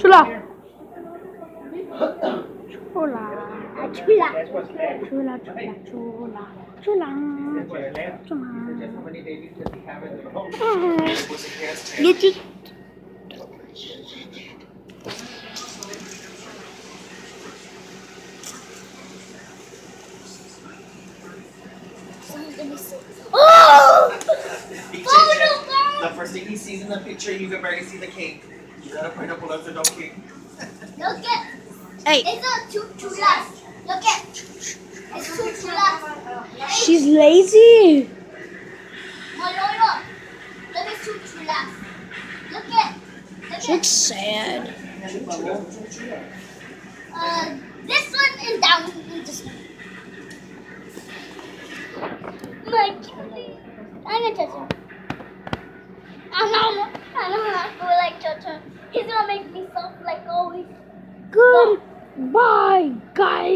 Chula. Chula. Chula. Chula. Chula. Look at. Oh! The first thing he sees in the picture, you can barely see the cake. You got a pineapple, that's a dog cake. Look at. Hey. It's a chulas. Look at. It's chulas. She's lazy. No. Look at chulas. Look at. She looks sad. This one is down in this one. My cutie. I'm gonna touch him. I don't have to like touch him. He's gonna make me soft like always. Goodbye, guys.